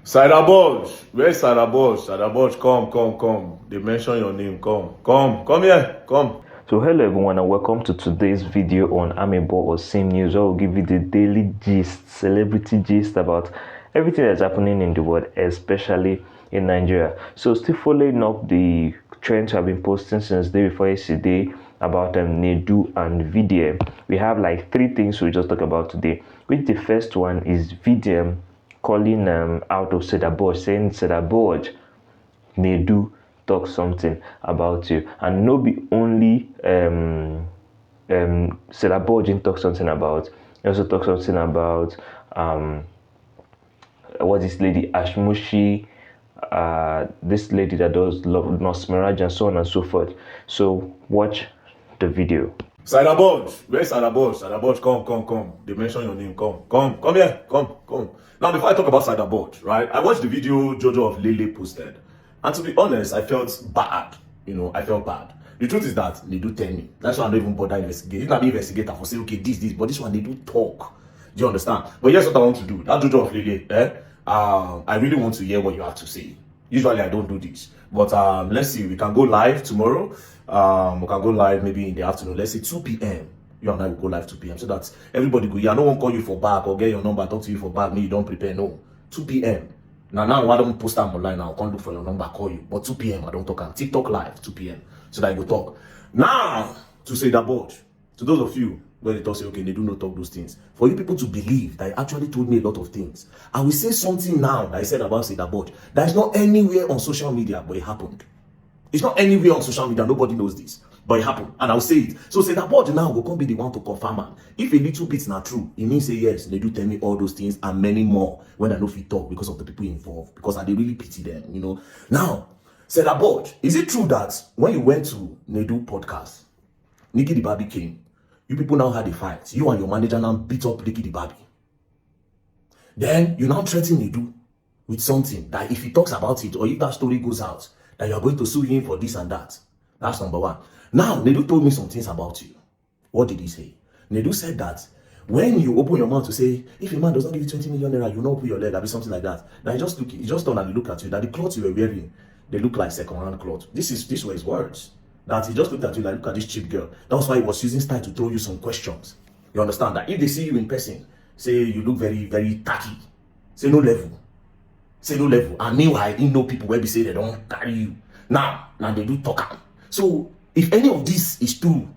Saidaboj, where's Saidaboj? Saidaboj, come. They mention your name. Come here, come. So hello everyone and welcome to today's video on Amebo or Same News, where we'll give you the daily gist, celebrity gist about everything that's happening in the world, especially in Nigeria. So still following up the trends I've been posting since day before yesterday about Nedu and VDM. We have like three things we just talk about today. Which the first one is VDM calling out of Saidaboj, saying Saidaboj, Nedu talk something about you, and no be only Saidaboj talk something about. He also talk something about what this lady Ashmushi, this lady that does love Nurse Mirage and so on and so forth. So watch the video. Saidaboj, where's Saidaboj? Saidaboj, come. They mention your name. Come here, come. Now, before I talk about Saidaboj, right? I watched the video Jojo Lele posted, and to be honest, I felt bad. I felt bad. The truth is that they do tell me. That's why I don't even bother investigating. If I'm an investigator, for say, okay, this, but this one they do talk. Do you understand? But here's what I want to do. That Jojo Lele, I really want to hear what you have to say. Usually I don't do this, but let's see. We can go live tomorrow. We can go live maybe in the afternoon. Let's say 2 p.m. You and I will go live 2 p.m. so that everybody go. Yeah, no one call you for back or get your number, talk to you for back. Me, you don't prepare. No, 2 p.m. Now I don't post them online. Now I can't look for your number, call you. But 2 p.m. I don't talk on TikTok live 2 p.m. so that I go talk. Now to Saidaboj, to those of you where they talk say okay, they do not talk those things. For you people to believe that he actually told me a lot of things, I will say something now that I said about Saidaboj that is not anywhere on social media, but it happened. It's not anywhere on social media. Nobody knows this, but it happened, and I'll say it. So Saidaboj now will come be the one to confirm it. If a little bit's not true, it means say yes, they do tell me all those things and many more when I know if we talk because of the people involved, because I really pity them. Now, Saidaboj, is it true that when you went to Nedu podcast, Nikki the Barbie came? You people now had a fight. You and your manager now beat up Nikki the Barbie. Then you now threaten Nedu with something that if he talks about it or if that story goes out, that you are going to sue him for this and that. That's number one. Now, Nedu told me some things about you. What did he say? Nedu said that when you open your mouth to say, if a man does not give you 20 million naira, you will not open your leg, or something like that. Now he just turned and looked at you, that the clothes you were wearing, they look like second-hand clothes. These were his words. That he just looked at you like, look at this cheap girl. That's why he was using style to throw you some questions. You understand that? If they see you in person, say you look very, very tacky. Say no level. And meanwhile, you know people where they say they don't carry you. Now they do talk. So if any of this is true,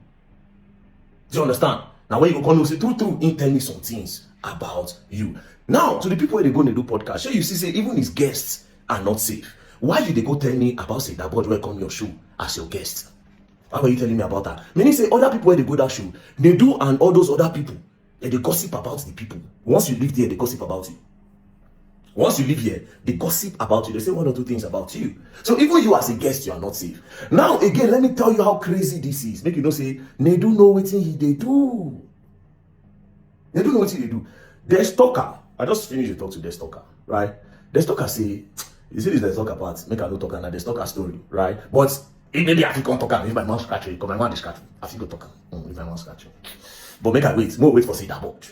do you understand? Now when you go say true, he tell me some things about you. Now to the people where they go and do podcast, so you see, say even his guests are not safe. Why did they go tell me about Saidaboj welcome your show as your guest? Why were you telling me about that? Meaning say other people where they go that show, they do, and all those other people, they gossip about the people. Once you live there, they gossip about you. Once you live here, they gossip about you. They say one or two things about you. So even you as a guest, you are not safe. Now again, let me tell you how crazy this is. Make you know say, they do know what they do. They do know what they do. The stalker. I just finished the talk to the stalker, right? The stalker say, you see this the stalker part, make a no talk and the stalker story, right? But if maybe I can't talk, if my mouth scratch you, because my mouth is scratching. I think go talk. If my mouth scratch you. But make I wait. More wait for Saidaboj.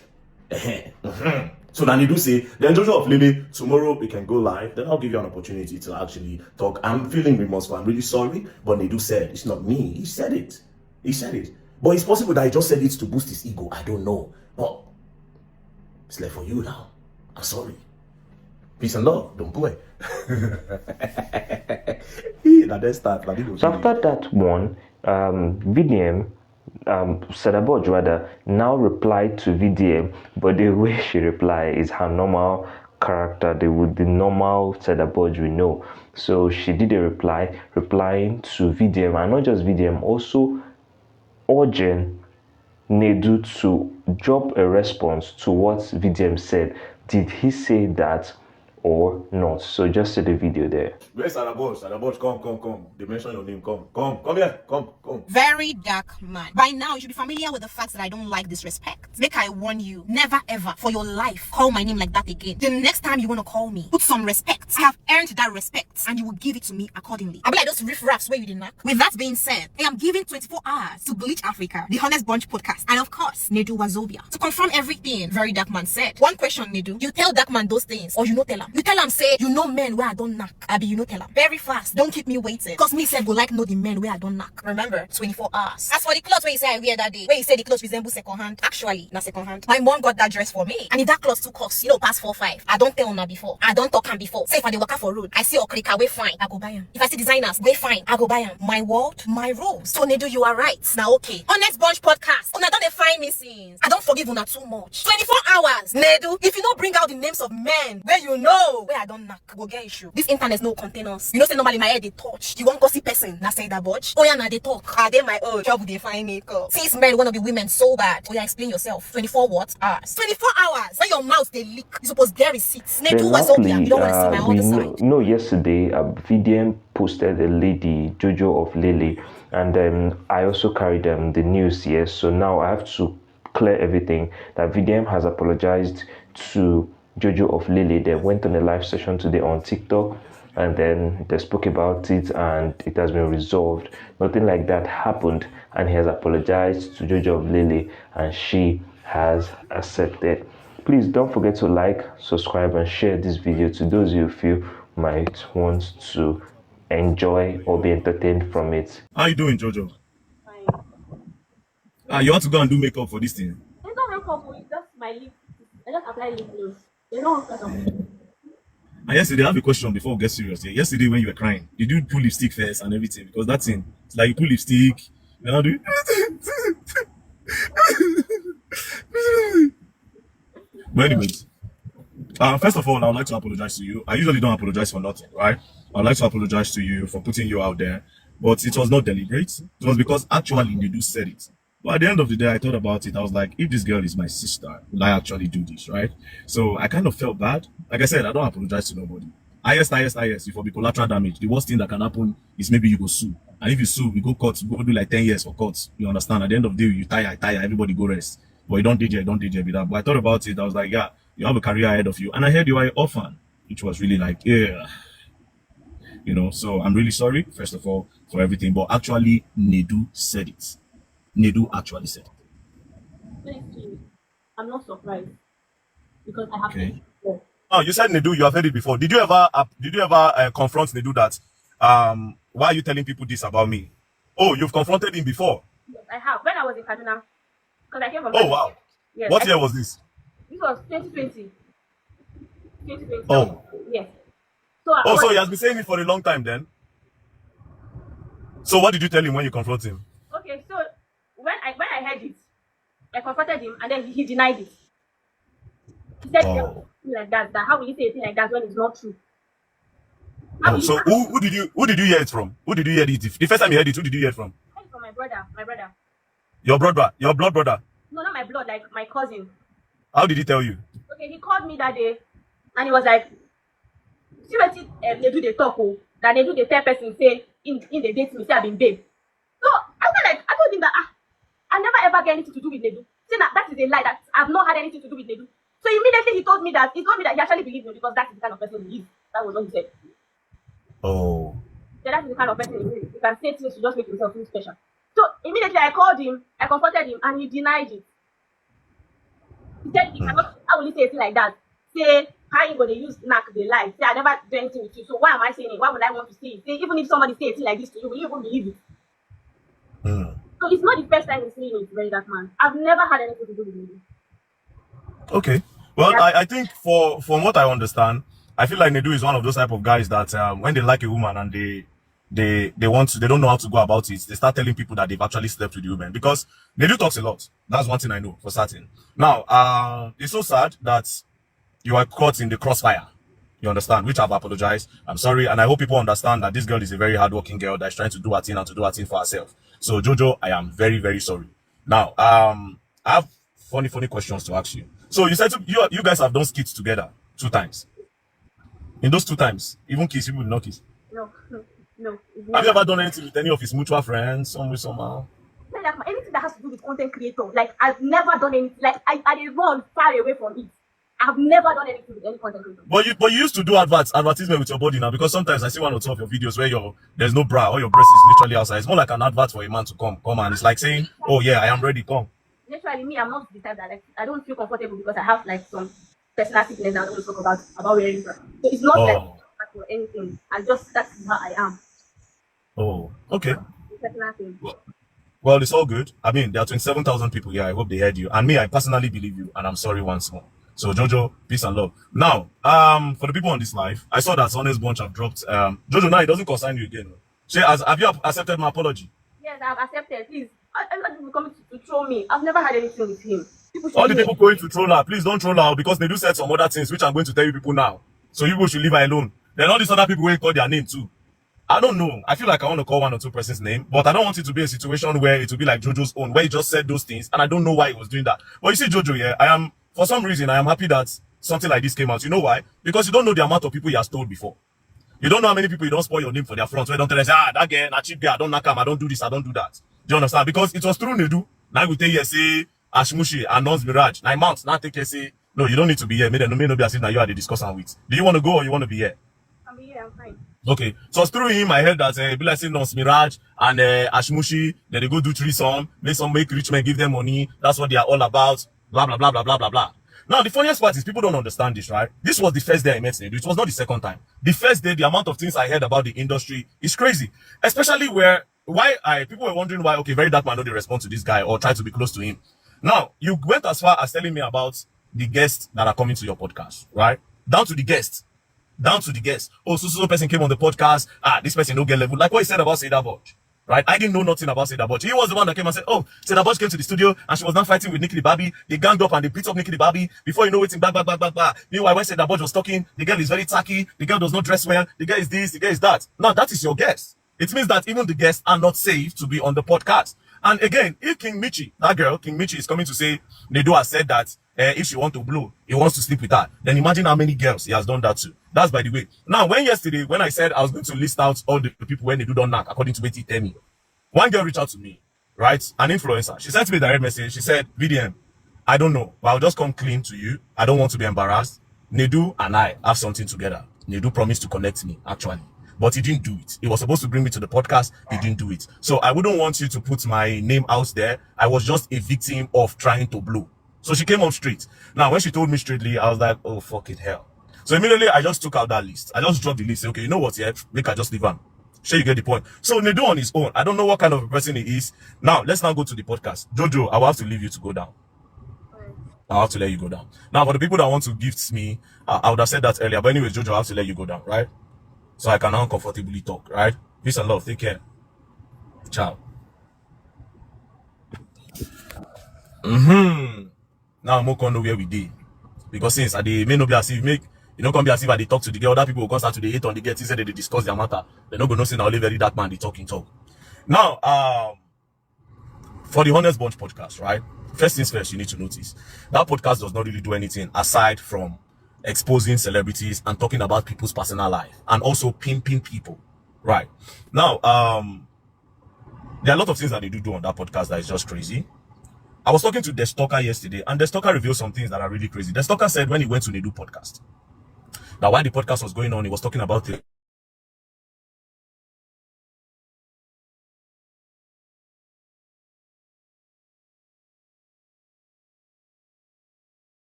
So then you do say, then Jojo of Lele, tomorrow we can go live. Then I'll give you an opportunity to actually talk. I'm feeling remorseful. I'm really sorry. But Nedu said, it's not me. He said it. But it's possible that he just said it to boost his ego. I don't know. But it's left for you now. I'm sorry. Peace and love. Don't go away. So after that one, VDM, Saidaboj rather, now replied to VDM, but the way she replied is her normal character, the normal Saidaboj we know. So she did a replying to VDM, and not just VDM, also urging Nedu to drop a response to what VDM said. Did he say that or not? So just see the video there. Where's Saidaboj? Saidaboj, come. They mention your name. Come here. Come. Very dark man. By now, you should be familiar with the fact that I don't like disrespect. Make I warn you, never ever for your life call my name like that again. The next time you want to call me, put some respect. I have earned that respect, and you will give it to me accordingly. I'll be like those riff-raffs where you did not. With that being said, I am giving 24 hours to Bleach Africa, the Honest Bunch podcast, and of course, Nedu Wazobia, to confirm everything Very Dark Man said. One question, Nedu. You tell Dark Man those things, or you not tell him? am. You tell am say you know men where I don't knock. Abi you know tell am. Very fast. Don't keep me waiting. Cause me said go like know the men where I don't knock. Remember, 24 hours. As for the clothes where you say I wear that day, where you say the clothes resemble second hand. Actually, not second hand. My mom got that dress for me. And if that clothes too cost, past 4-5. I don't tell her before. I don't talk am before. Say if I dey waka for road, I see Okrika way fine, I go buy am. If I see designers, way fine, I go buy am. My world, my rules. So Nedu, you are right. Now okay. On Next Bunch podcast, una don't find me since. I don't forgive una too much. 24 hours. Nedu, if you don't bring out the names of men where you know where I don't knock, go get issue. This internet no containers. You know say normally my head they touch. You won't go see person. Na Saidaboj. Oh yeah, na they talk. Ah, they my own. Trouble they find me. Since men wanna be women so bad. Oh yeah, explain yourself. 24 what? Hours. 24 hours. When your mouth they leak, you supposed get receipts. Nedu was up here. You don't want to see my other side. No, yesterday VDM posted a lady, Jojo of Lele, and I also carried the news here. So now I have to clear everything that VDM has apologized to Jojo of Lele. They went on a live session today on TikTok, and then they spoke about it, and it has been resolved. Nothing like that happened, and he has apologized to Jojo of Lele, and she has accepted. Please don't forget to like, subscribe, and share this video to those you feel might want to enjoy or be entertained from it. How you doing, Jojo? Fine. You want to go and do makeup for this thing? It's not makeup, it's just my lip. I just apply lip gloss. They don't want something. And yesterday, I have a question before we get serious here. Yesterday, when you were crying, did you put lipstick first and everything? Because that thing, it's like you put lipstick, you know, do But anyways, first of all, I would like to apologize to you. I usually don't apologize for nothing, right? I would like to apologize to you for putting you out there, but it was not deliberate. It was because actually Nedu said it. But at the end of the day, I thought about it. I was like, if this girl is my sister, will I actually do this, right? So I kind of felt bad. Like I said, I don't apologize to nobody. Highest, if for the collateral damage, the worst thing that can happen is maybe you go sue. And if you sue, we go court, we go do like 10 years for court. You understand? At the end of the day, you tire, everybody go rest. But you don't DJ with that. But I thought about it. I was like, yeah, you have a career ahead of you. And I heard you are an orphan, which was really like, yeah. You know, so I'm really sorry, first of all, for everything. But actually, Nedu said it. Nedu actually said it. Honestly, I'm not surprised because I have Okay. it before. Oh, you said Nedu, you have heard it before. Did you ever confront Nedu that, why are you telling people this about me? Oh, you've confronted him before. Yes, I have. When I was in Kaduna, because I came from Oh, Kaduna. wow. Yes, What year was this? This was 2020. 2020. Oh. Yes. So I Oh, was, so he has been saying it for a long time then? So what did you tell him when you confront him? okay, so when I heard it, I confronted him and then he denied it. He said Oh. like that. How will you say a thing like that when it's not true? How Oh, will so you who did you hear it from? Who did you hear it? The first time you heard it, who did you hear it from? I heard it from my brother. Your blood brother. No, not my blood, like my cousin. How did he tell you? Okay, he called me that day and he was like, see what they do the talk, oh, that they do the third person say in the date me say I've been babe. So I told him that I never ever get anything to do with Nedu. Saying that is a lie, that I've not had anything to do with Nedu. So immediately he told me that he actually believed me because that is the kind of person he is. That was what he said. Oh. So that is the kind of person he is. He can say things to just make himself feel special. So immediately I called him, I confronted him, and he denied it. He said he cannot, how will he say a thing like that? Say, how you gonna use knack the lie? Say, I never do anything with you. So why am I saying it? Why would I want to say it? Say, even if somebody say a thing like this to you, will you even believe it? So it's not the first time he's saying it, very that man. I've never had anything to do with him. Okay. Well, Yeah. I think from what I understand, I feel like Nedu is one of those type of guys that when they like a woman and they don't know how to go about it, they start telling people that they've actually slept with the woman, because Nedu talks a lot. That's one thing I know for certain. Now, it's so sad that you are caught in the crossfire. You understand? Which I've apologized. I'm sorry, and I hope people understand that this girl is a very hardworking girl that's trying to do her thing and to do her thing for herself. So Jojo, I am very, very sorry. Now, I have funny questions to ask you. So you said you guys have done skits together 2 times. In those 2 times, even kiss, people did not kiss. No. It's Have you never. ever done anything with any of his mutual friends, somehow? Anything that has to do with content creator, like I've never done anything. Like I run far away from it. I've never done anything with any content creator. But you used to do advertisement with your body now, because sometimes I see 1 or 2 of your videos where there's no bra, or your breast is literally outside. It's more like an advert for a man to come and it's like saying, oh yeah, I am ready, come. Naturally, me, I'm not the type that, like, I don't feel comfortable because I have like some personal sickness that I want to talk about wearing bra. So it's not like Oh, or anything. I just that's how I am. oh, okay. It's a personal thing. Well, it's all good. I mean, there are 27,000 people here. I hope they heard you. And me, I personally believe you. And I'm sorry once more. So, Jojo, peace and love. Now, for the people on this live, I saw that Honest Bunch have dropped. Jojo, now it doesn't concern you again. Have you accepted my apology? Yes, I've accepted. Please, I'm not people coming to troll me. I've never had anything with him. People should All the leave people me. going to troll her, please don't troll her because they do said some other things, which I'm going to tell you people now. So you people should leave her alone. Then all these other people will call their name too. I don't know. I feel like I want to call one or two persons' name, but I don't want it to be a situation where it will be like Jojo's own, where he just said those things, and I don't know why he was doing that. But you see, Jojo, yeah, for some reason, I am happy that something like this came out. You know why? Because you don't know the amount of people he has told before. You don't know how many people you don't spoil your name for their front. Where don't tell us, that girl, that cheap girl, I don't knock him, I don't do this, I don't do that. Do you understand? Because it was through Nedu. Now we take here, say, Ashmushi, and Nons Mirage. 9 months, now take here, say, no, you don't need to be here. May not be as if now you are the discussant with. Do you want to go or you want to be here? I'm here, I'm fine. Okay, so through him, I heard that be like saying Nons Mirage and Ashmushi, then they go do threesome, make rich men give them money. That's what they are all about. Blah blah blah blah blah blah blah. Now the funniest part is people don't understand this, right? This was the first day I met Nedu. It was not the second time. The first day, the amount of things I heard about the industry is crazy, especially people were wondering why. Okay, very dark man, no, they respond to this guy or try to be close to him. Now you went as far as telling me about the guests that are coming to your podcast, right? Down to the guests. Down to the guests. Oh, so person came on the podcast. This person no get level. Like what he said about Saidaboj. Right? I didn't know nothing about Saidaboj. He was the one that came and said, oh, Saidaboj came to the studio and she was not fighting with Nikki the Barbie. They ganged up and they beat up Nikki the Barbie. Before you know it, back. Meanwhile, when Saidaboj was talking, the girl is very tacky. The girl does not dress well. The girl is this, the girl is that. Now, that is your guest. It means that even the guests are not safe to be on the podcast. And again, if King Michi, that girl, King Michi is coming to say, Nedu has said that if she want to blow, he wants to sleep with her. Then imagine how many girls he has done that to. That's by the way. Now, when I said I was going to list out all the people when Nedu don't knock, according to what he tell me, one girl reached out to me, right? An influencer. She sent me a direct message. She said, VDM, I don't know, but I'll just come clean to you. I don't want to be embarrassed. Nedu and I have something together. Nedu promised to connect me, actually. But he didn't do it. He was supposed to bring me to the podcast. He didn't do it. So I wouldn't want you to put my name out there. I was just a victim of trying to blow. So she came up straight. Now, when she told me straightly, I was like, oh, fucking hell. So immediately, I just took out that list. I just dropped the list. Say, okay, you know what? Yeah, make I just leave him. Sure, you get the point. So Nedu on his own. I don't know what kind of a person he is. Now, let's now go to the podcast. Jojo, I will have to leave you to go down. I'll have to let you go down. Now, for the people that want to gift me, I would have said that earlier. But anyways, Jojo, I have to let you go down, right? So I can now comfortably talk, right? Peace and love. Take care. Ciao. Now I'm more know where we did. Because since they may not be as if come be as if they talk to the girl, other people will come start to the hate on the girl, instead they discuss their matter. They're not gonna say now only very dark man they talk. Now, for the Honest Bunch podcast, right? First things first, you need to notice that podcast does not really do anything aside from exposing celebrities and talking about people's personal life and also pimping people, right? Now, there are a lot of things that they do on that podcast that is just crazy. I was talking to the stalker yesterday, and the stalker revealed some things that are really crazy. The stalker said when he went to Nedu podcast, that while the podcast was going on, he was talking about it.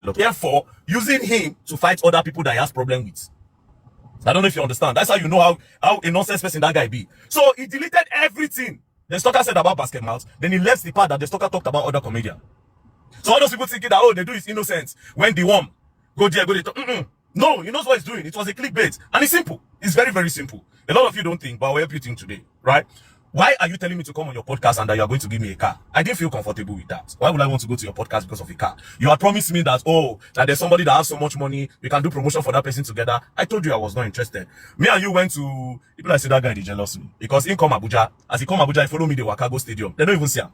Therefore, using him to fight other people that he has problem with. I don't know if you understand. That's how you know how a nonsense person that guy be. So he deleted everything the stalker said about basket mouth. Then he left the part that the stalker talked about other comedian. So all those people thinking that, oh, they do is innocent. When the one go there, go there. No, he knows what he's doing. It was a clickbait. And it's simple. It's very, very simple. A lot of you don't think, but I'll help you think today, right? Why are you telling me to come on your podcast and that you're going to give me a car? I didn't feel comfortable with that. Why would I want to go to your podcast because of a car? You had promised me that, oh, that there's somebody that has so much money, we can do promotion for that person together. I told you I was not interested. Me and you went to, people like say that guy, they jealous me. Because in come Abuja, as he come Abuja, he follow me the Wakago Stadium. They don't even see him.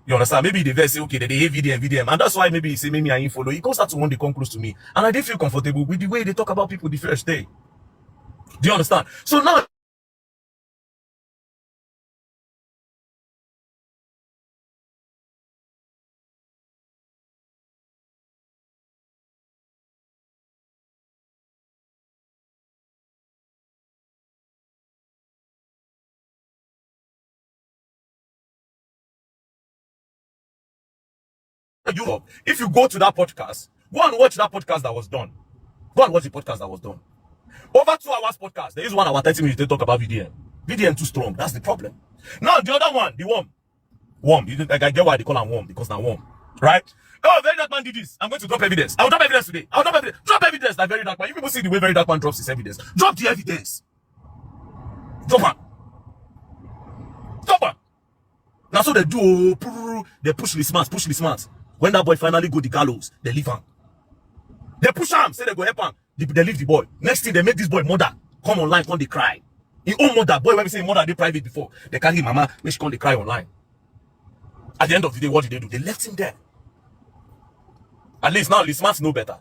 You understand? Maybe they say, okay, they hate VDM. And that's why maybe he say, maybe I ain't follow. He comes start to want to come close to me. And I didn't feel comfortable with the way they talk about people the first day. Do you understand? So now, Europe. If you go to that podcast, go and watch that podcast that was done. Go and watch the podcast that was done. Over 2 hours podcast. There is 1 hour 30 minutes they talk about VDM. VDM too strong. That's the problem. Now the other one, the worm. Worm. Like, I get why they call him worm, because now worm. Right? Oh, Very Dark Man did this. I'm going to drop evidence. I'll drop evidence today. I'll drop evidence. Drop evidence like Very Dark Man. You people see the way Very Dark Man drops his evidence. Drop the evidence. Drop one. Drop one. Now so they do, they push the smart. When that boy finally go the gallows, they leave him. They push him, say they go help him. They leave the boy. Next thing, they make this boy mother come online, come they cry. His own mother, boy, when we say mother, they private before. They carry mama, make she come they cry online. At the end of the day, what did they do? They left him there. At least now, the smarts know better.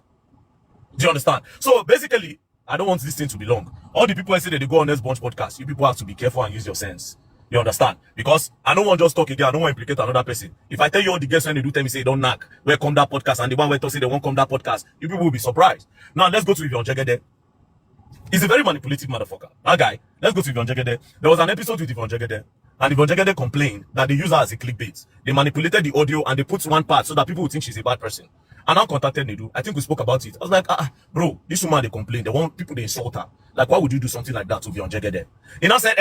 Do you understand? So basically, I don't want this thing to be long. All the people I say that they go on this bunch podcast, you people have to be careful and use your sense. You understand? Because I don't want just talk again. I don't want to implicate another person. If I tell you all the guests when they do tell me say don't knock, where come that podcast, and the one where to say they won't come that podcast, you people will be surprised. Now let's go to Yvonne Jegede. He's a very manipulative motherfucker. That guy. Let's go to Yvonne Jegede. There was an episode with Yvonne Jegede, and Yvonne Jegede complained that they use her as a clickbait. They manipulated the audio and they put one part so that people would think she's a bad person. And I contacted Nedu. I think we spoke about it. I was like, bro, this woman they complain. They want people to insult her. Like, why would you do something like that to Yvonne Jegede? He now said,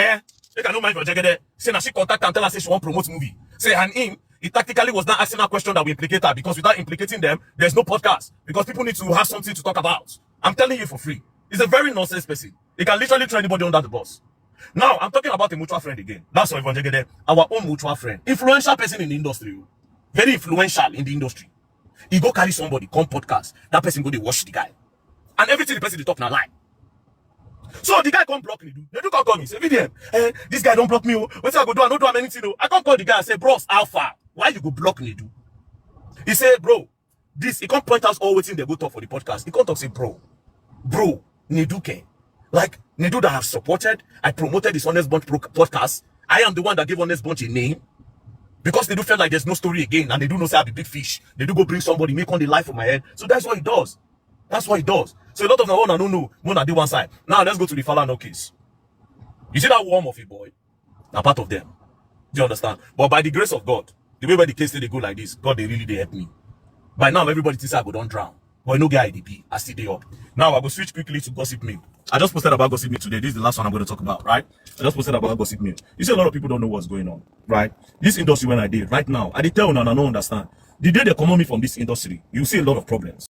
they can no mind Yvonne Jegede. Say now she contact her and tell her say she won't promote movie. Say and him, he tactically was not asking her question that we implicate her, because without implicating them, there's no podcast. Because people need to have something to talk about. I'm telling you for free. He's a very nonsense person. He can literally throw anybody under the bus. Now, I'm talking about a mutual friend again. That's why Yvonne Jegede, our own mutual friend. Influential person in the industry. Very influential in the industry. He go carry somebody, come podcast. That person go, they watch the guy. And everything the person they talk now lie. So the guy come block me. They do call me. Say, VDM, this guy don't block me. What's I go do? I don't do anything. I can't call the guy and say, bros, alpha. Why you go block me? He say, bro, this, he can't point us all waiting they go talk for the podcast. He can't talk, say, bro, Neduke. Like, Nedu that have supported, I promoted this Honest Bunch podcast. I am the one that gave Honest Bunch a name. Because they do feel like there's no story again, and they do know say I be big fish. They do go bring somebody, make on the life of my head. So that's what he does. That's what he does. So a lot of them I don't know, one at the one side. Now let's go to the Falano case. You see that worm of a boy? Now part of them. Do you understand? But by the grace of God, the way by the case they go like this, God they help me. By now everybody thinks I go don't drown. But no guy IDP, I still day up. Now I go switch quickly to Gossip Mail. I just posted about Gossip Mail today. This is the last one I'm going to talk about, right? I just posted about Gossip Mail. You see, a lot of people don't know what's going on, right? This industry when I did, right now, I did tell you and I don't understand. The day they come on me from this industry, you see a lot of problems.